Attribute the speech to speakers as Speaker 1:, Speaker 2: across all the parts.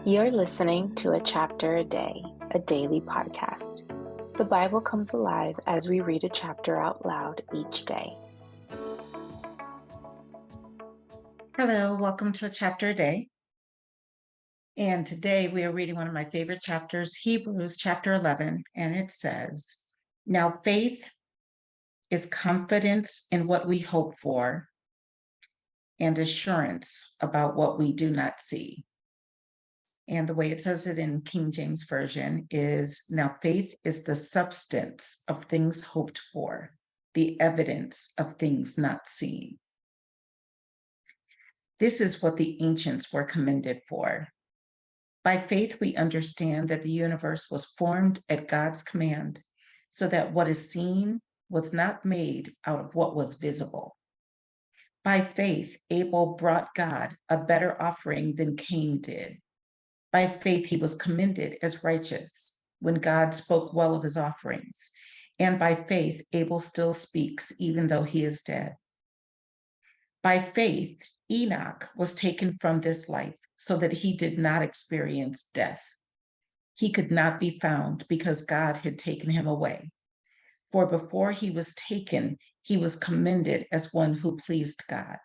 Speaker 1: You're listening to A Chapter a Day, a daily podcast. The Bible comes alive as we read a chapter out loud each day.
Speaker 2: Hello, welcome to A Chapter a Day. And today we are reading one of my favorite chapters, Hebrews chapter 11, and it says, "Now faith is confidence in what we hope for and assurance about what we do not see." And the way it says it in King James Version is, "Now faith is the substance of things hoped for, the evidence of things not seen." This is what the ancients were commended for. By faith, we understand that the universe was formed at God's command, so that what is seen was not made out of what was visible. By faith, Abel brought God a better offering than Cain did. By faith, he was commended as righteous when God spoke well of his offerings. And by faith, Abel still speaks, even though he is dead. By faith, Enoch was taken from this life so that he did not experience death. He could not be found because God had taken him away. For before he was taken, he was commended as one who pleased God.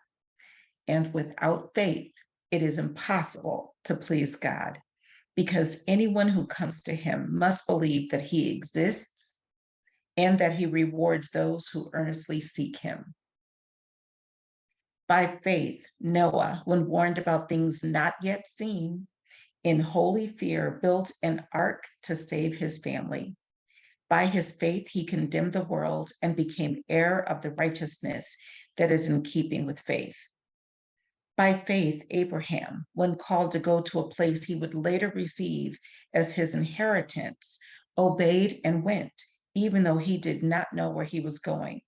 Speaker 2: And without faith, it is impossible to please God, because anyone who comes to him must believe that he exists and that he rewards those who earnestly seek him. By faith, Noah, when warned about things not yet seen, in holy fear built an ark to save his family. By his faith, he condemned the world and became heir of the righteousness that is in keeping with faith. By faith, Abraham, when called to go to a place he would later receive as his inheritance, obeyed and went, even though he did not know where he was going.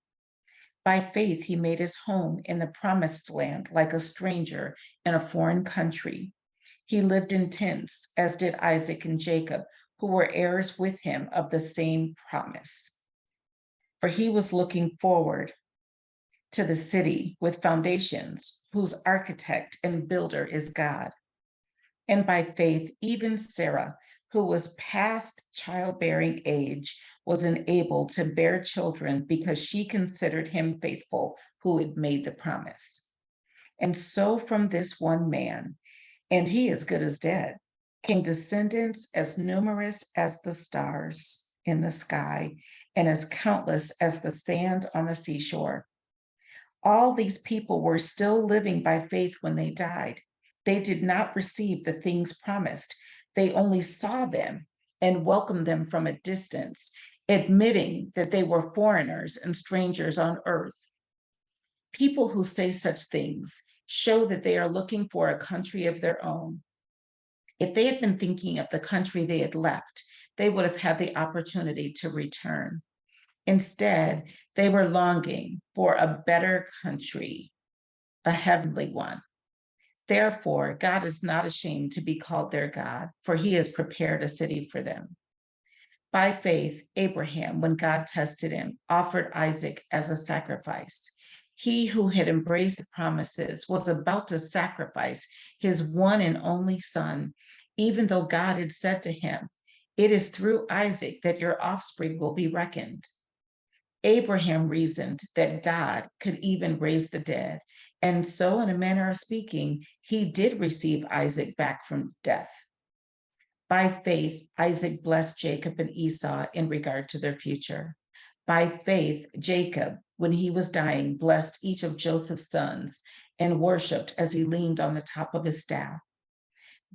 Speaker 2: By faith, he made his home in the promised land like a stranger in a foreign country. He lived in tents, as did Isaac and Jacob, who were heirs with him of the same promise. For he was looking forward to the city with foundations, whose architect and builder is God. And by faith, even Sarah, who was past childbearing age, was enabled to bear children because she considered him faithful who had made the promise. And so from this one man, and he as good as dead, came descendants as numerous as the stars in the sky and as countless as the sand on the seashore. All these people were still living by faith when they died. They did not receive the things promised. They only saw them and welcomed them from a distance, admitting that they were foreigners and strangers on earth. People who say such things show that they are looking for a country of their own. If they had been thinking of the country they had left, they would have had the opportunity to return. Instead, they were longing for a better country, a heavenly one. Therefore, God is not ashamed to be called their God, for he has prepared a city for them. By faith, Abraham, when God tested him, offered Isaac as a sacrifice. He who had embraced the promises was about to sacrifice his one and only son, even though God had said to him, "It is through Isaac that your offspring will be reckoned." Abraham reasoned that God could even raise the dead. And so, in a manner of speaking, he did receive Isaac back from death. By faith, Isaac blessed Jacob and Esau in regard to their future. By faith, Jacob, when he was dying, blessed each of Joseph's sons and worshiped as he leaned on the top of his staff.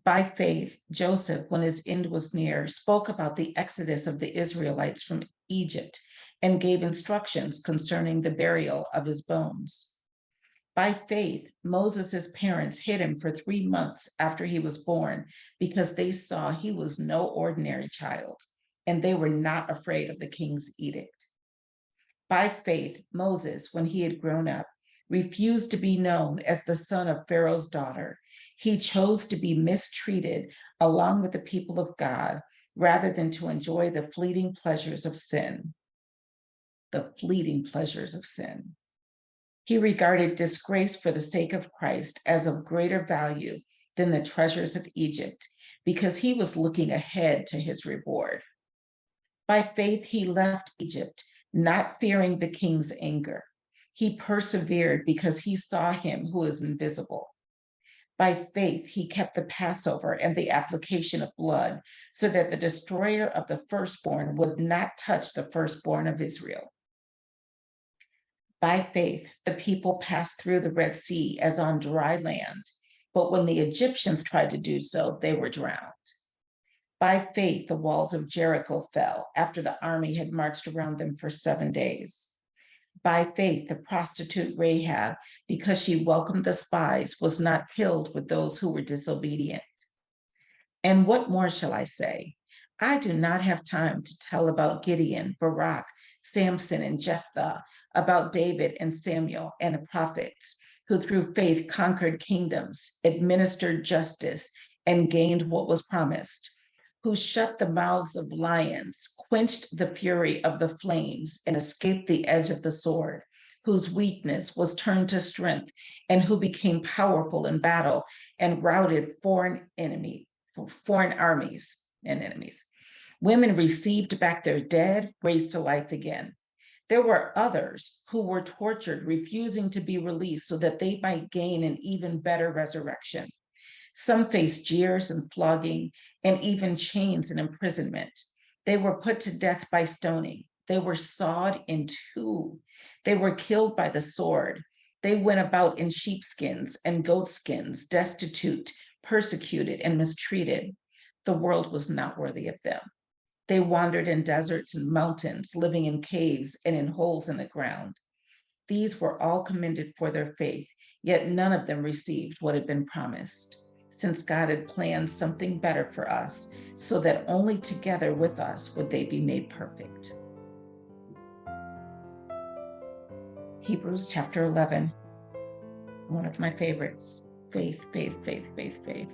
Speaker 2: By faith, Joseph, when his end was near, spoke about the exodus of the Israelites from Egypt and gave instructions concerning the burial of his bones. By faith, Moses' parents hid him for 3 months after he was born because they saw he was no ordinary child, and they were not afraid of the king's edict. By faith, Moses, when he had grown up, refused to be known as the son of Pharaoh's daughter. He chose to be mistreated along with the people of God rather than to enjoy the fleeting pleasures of sin. The fleeting pleasures of sin. He regarded disgrace for the sake of Christ as of greater value than the treasures of Egypt, because he was looking ahead to his reward. By faith, he left Egypt, not fearing the king's anger. He persevered because he saw him who is invisible. By faith, he kept the Passover and the application of blood, so that the destroyer of the firstborn would not touch the firstborn of Israel. By faith, the people passed through the Red Sea as on dry land, but when the Egyptians tried to do so, they were drowned. By faith, the walls of Jericho fell after the army had marched around them for 7 days. By faith, the prostitute Rahab, because she welcomed the spies, was not killed with those who were disobedient. And what more shall I say? I do not have time to tell about Gideon, Barak, Samson, and Jephthah, about David and Samuel and the prophets, who through faith conquered kingdoms, administered justice, and gained what was promised, who shut the mouths of lions, quenched the fury of the flames, and escaped the edge of the sword, whose weakness was turned to strength, and who became powerful in battle and routed foreign armies and enemies. Women received back their dead, raised to life again. There were others who were tortured, refusing to be released so that they might gain an even better resurrection. Some faced jeers and flogging and even chains and imprisonment. They were put to death by stoning. They were sawed in two. They were killed by the sword. They went about in sheepskins and goatskins, destitute, persecuted, and mistreated. The world was not worthy of them. They wandered in deserts and mountains, living in caves and in holes in the ground. These were all commended for their faith, yet none of them received what had been promised, since God had planned something better for us, so that only together with us would they be made perfect. Hebrews chapter 11, one of my favorites. Faith, faith, faith, faith, faith.